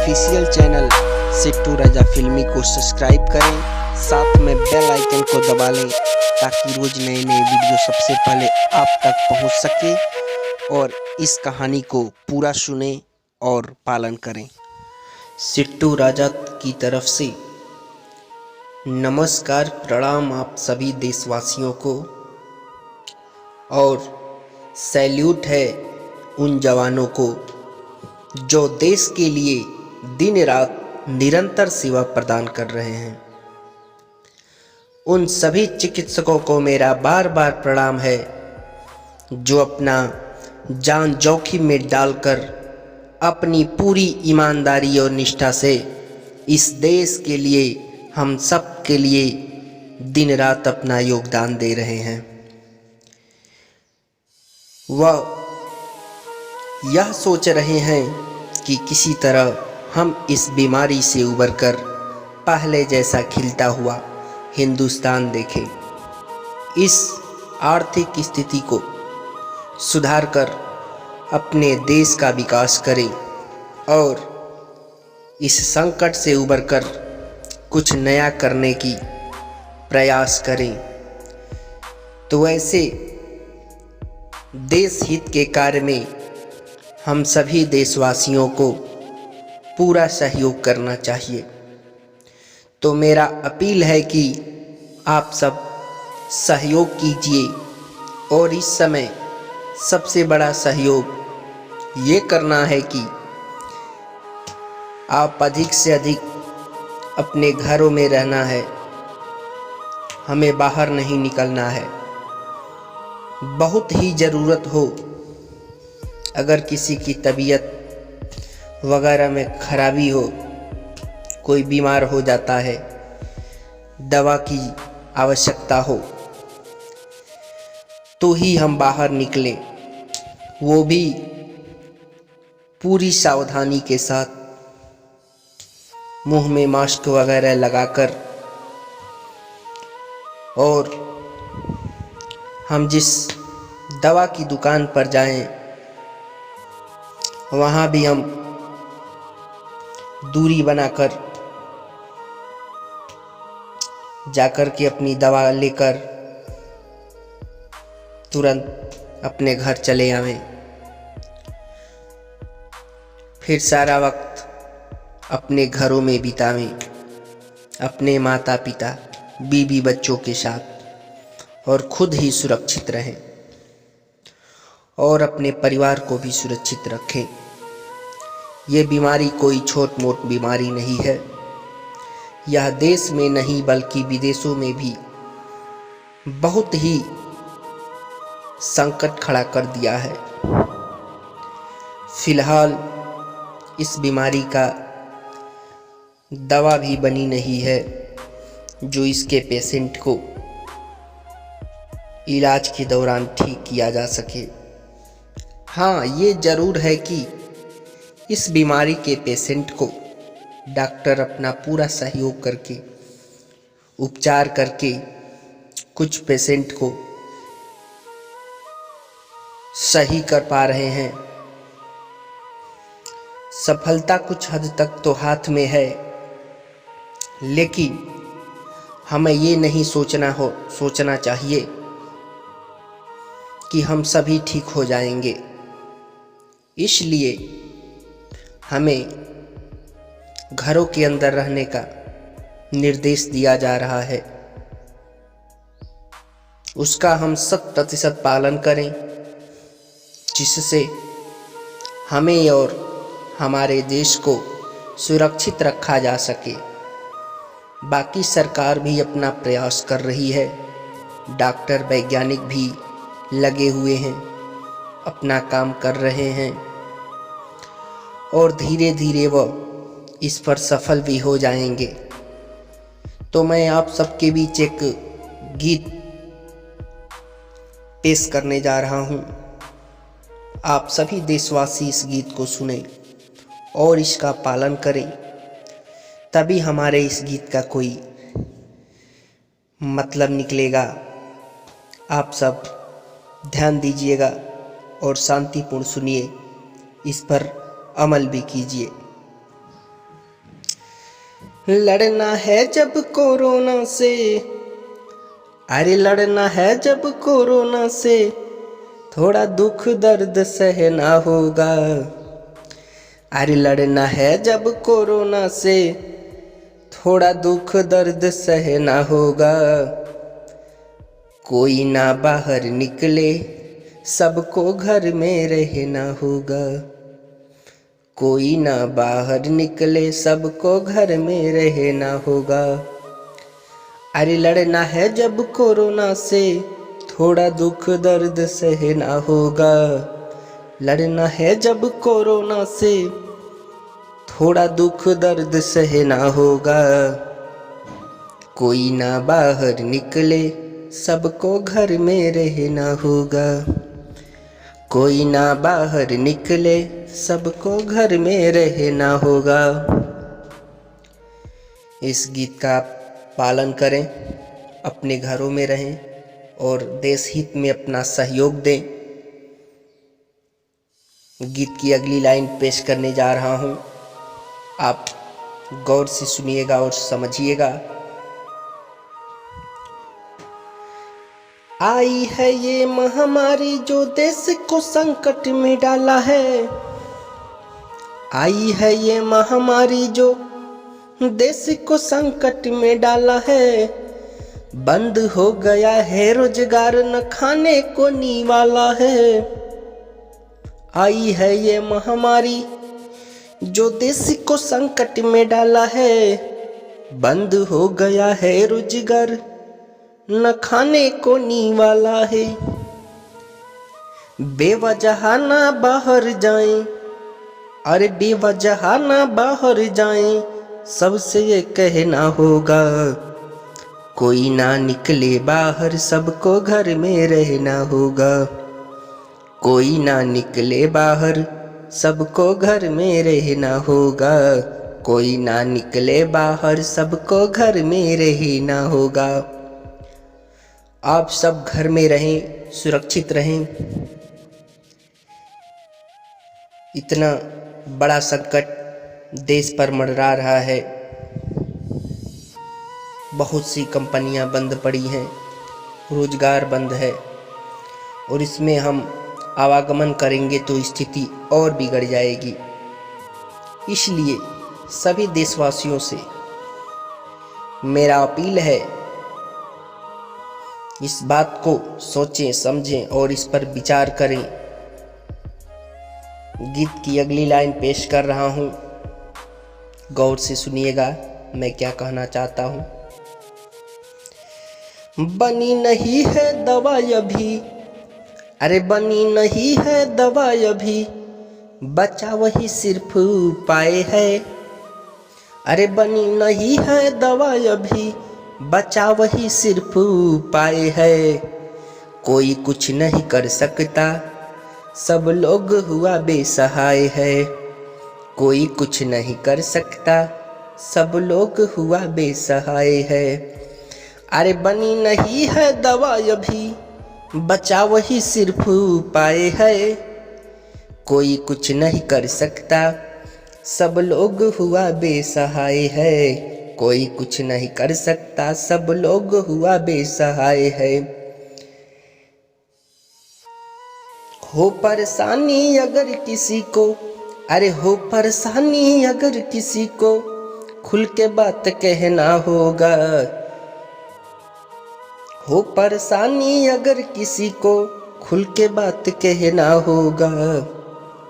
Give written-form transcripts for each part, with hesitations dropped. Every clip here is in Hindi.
ऑफिशियल चैनल सिट्टू राजा फिल्मी को सब्सक्राइब करें, साथ में बेल आइकन को दबा लें ताकि रोज नए नए वीडियो सबसे पहले आप तक पहुंच सके और इस कहानी को पूरा सुने और पालन करें। सिट्टू राजा की तरफ से नमस्कार, प्रणाम आप सभी देशवासियों को, और सैल्यूट है उन जवानों को जो देश के लिए दिन रात निरंतर सेवा प्रदान कर रहे हैं। उन सभी चिकित्सकों को मेरा बार बार प्रणाम है जो अपना जान जोखिम में डालकर अपनी पूरी ईमानदारी और निष्ठा से इस देश के लिए, हम सब के लिए दिन रात अपना योगदान दे रहे हैं। वह यह सोच रहे हैं कि किसी तरह हम इस बीमारी से उबरकर पहले जैसा खिलता हुआ हिंदुस्तान देखें, इस आर्थिक स्थिति को सुधार कर अपने देश का विकास करें और इस संकट से उबरकर कुछ नया करने की प्रयास करें। तो ऐसे देश हित के कार्य में हम सभी देशवासियों को पूरा सहयोग करना चाहिए। तो मेरा अपील है कि आप सब सहयोग कीजिए, और इस समय सबसे बड़ा सहयोग ये करना है कि आप अधिक से अधिक अपने घरों में रहना है, हमें बाहर नहीं निकलना है। बहुत ही ज़रूरत हो, अगर किसी की तबीयत वगैरह में खराबी हो, कोई बीमार हो जाता है, दवा की आवश्यकता हो, तो ही हम बाहर निकलें, वो भी पूरी सावधानी के साथ, मुंह में मास्क वगैरह लगाकर। और हम जिस दवा की दुकान पर जाएं, वहाँ भी हम दूरी बनाकर जाकर के अपनी दवा लेकर तुरंत अपने घर चले आवें। फिर सारा वक्त अपने घरों में बितावें, अपने माता पिता बीवी बच्चों के साथ, और खुद ही सुरक्षित रहें और अपने परिवार को भी सुरक्षित रखें। ये बीमारी कोई छोट मोट बीमारी नहीं है। यह देश में नहीं बल्कि विदेशों में भी बहुत ही संकट खड़ा कर दिया है। फिलहाल इस बीमारी का दवा भी बनी नहीं है जो इसके पेशेंट को इलाज के दौरान ठीक किया जा सके। हाँ, ये ज़रूर है कि इस बीमारी के पेशेंट को डॉक्टर अपना पूरा सहयोग करके उपचार करके कुछ पेशेंट को सही कर पा रहे हैं। सफलता कुछ हद तक तो हाथ में है, लेकिन हमें ये नहीं सोचना चाहिए कि हम सभी ठीक हो जाएंगे। इसलिए हमें घरों के अंदर रहने का निर्देश दिया जा रहा है, उसका हम 100% पालन करें, जिससे हमें और हमारे देश को सुरक्षित रखा जा सके। बाकी सरकार भी अपना प्रयास कर रही है, डॉक्टर वैज्ञानिक भी लगे हुए हैं, अपना काम कर रहे हैं, और धीरे धीरे वह इस पर सफल भी हो जाएंगे। तो मैं आप सबके बीच एक गीत पेश करने जा रहा हूँ। आप सभी देशवासी इस गीत को सुनें और इसका पालन करें, तभी हमारे इस गीत का कोई मतलब निकलेगा। आप सब ध्यान दीजिएगा और शांतिपूर्ण सुनिए, इस पर अमल भी कीजिए। लड़ना है जब कोरोना से, अरे लड़ना है जब कोरोना से, थोड़ा दुख दर्द सहना होगा। अरे लड़ना है जब कोरोना से, थोड़ा दुख दर्द सहना होगा। कोई ना बाहर निकले, सबको घर में रहना होगा। कोई ना बाहर निकले, सबको घर में रहना होगा। अरे लड़ना है जब कोरोना से, थोड़ा दुख दर्द सहना होगा। लड़ना है जब कोरोना से, थोड़ा दुख दर्द सहना होगा। कोई ना बाहर निकले, सबको घर में रहना होगा। कोई ना बाहर निकले, सबको घर में रहना होगा। इस गीत का पालन करें, अपने घरों में रहें और देश हित में अपना सहयोग दें। गीत की अगली लाइन पेश करने जा रहा हूं, आप गौर से सुनिएगा और समझिएगा। आई है ये महामारी जो देश को संकट में डाला है। आई है ये महामारी जो देश को संकट में डाला है। बंद हो गया है रोजगार, न खाने को निवाला है। आई है ये महामारी जो देश को संकट में डाला है। बंद हो गया है रोजगार, न खाने को निवाला है। बेवजह ना बाहर जाएं, अरे बेवजह ना बाहर जाएं, सबसे ये कहना होगा। कोई ना निकले बाहर, सबको घर में रहना होगा। कोई ना निकले बाहर, सबको घर में रहना होगा। कोई ना निकले बाहर, सबको घर में रहना होगा। आप सब घर में रहें, सुरक्षित रहें। इतना बड़ा संकट देश पर मंडरा रहा है। बहुत सी कंपनियां बंद पड़ी हैं, रोजगार बंद है और इसमें हम आवागमन करेंगे तो स्थिति और बिगड़ जाएगी। इसलिए सभी देशवासियों से मेरा अपील है, इस बात को सोचें समझें और इस पर विचार करें। गीत की अगली लाइन पेश कर रहा हूं, गौर से सुनिएगा मैं क्या कहना चाहता हूं। बनी नहीं है दवाई अभी, अरे बनी नहीं है दवाई अभी, बचा वही सिर्फ उपाय है। अरे बनी नहीं है दवाई अभी, बचा वही सिर्फ उपाय है। कोई कुछ नहीं कर सकता, सब लोग हुआ बेसहाय है। कोई कुछ नहीं कर सकता, सब लोग हुआ बेसहाय है। अरे बनी नहीं है दवाई अभी, बचा वही सिर्फ उपाय है। कोई कुछ नहीं कर सकता, सब लोग हुआ बेसहाय है। कोई कुछ नहीं कर सकता, सब लोग हुआ बेसहाय है। हो परेशानी अगर किसी को, अरे हो परेशानी अगर किसी को, खुल के बात कहना होगा। हो परेशानी अगर किसी को, खुल के बात कहना होगा।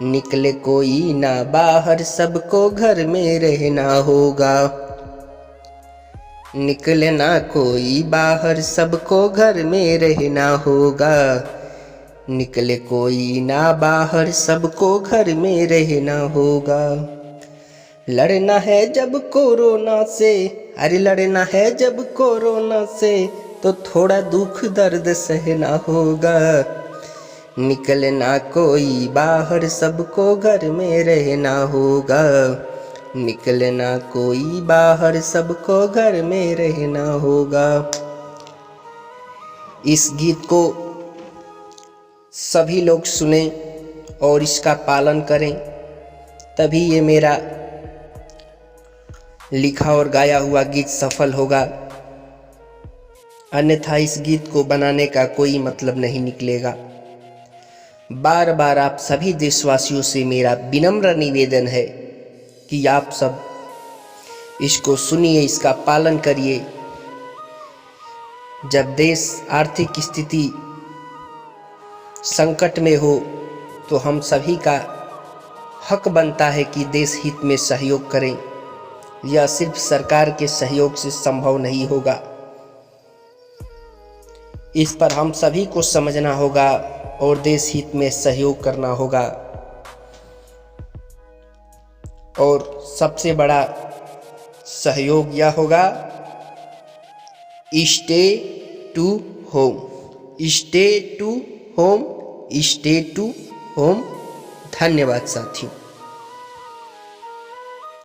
निकले कोई ना बाहर, सबको घर में रहना होगा। निकले ना कोई बाहर, सबको घर में रहना होगा। निकले कोई ना बाहर, सबको घर में रहना होगा। लड़ना है जब कोरोना से, अरे लड़ना है जब कोरोना से, तो थोड़ा दुख दर्द सहना होगा। निकलना कोई बाहर, सबको घर में रहना होगा। निकलना कोई बाहर, सबको घर में रहना होगा। इस गीत को सभी लोग सुने और इसका पालन करें, तभी ये मेरा लिखा और गाया हुआ गीत सफल होगा, अन्यथा इस गीत को बनाने का कोई मतलब नहीं निकलेगा। बार बार आप सभी देशवासियों से मेरा विनम्र निवेदन है कि आप सब इसको सुनिए, इसका पालन करिए। जब देश आर्थिक स्थिति संकट में हो तो हम सभी का हक बनता है कि देश हित में सहयोग करें। यह सिर्फ सरकार के सहयोग से संभव नहीं होगा, इस पर हम सभी को समझना होगा और देश हित में सहयोग करना होगा। और सबसे बड़ा सहयोग यह होगा, stay to home, stay to home, stay to home. धन्यवाद साथियों।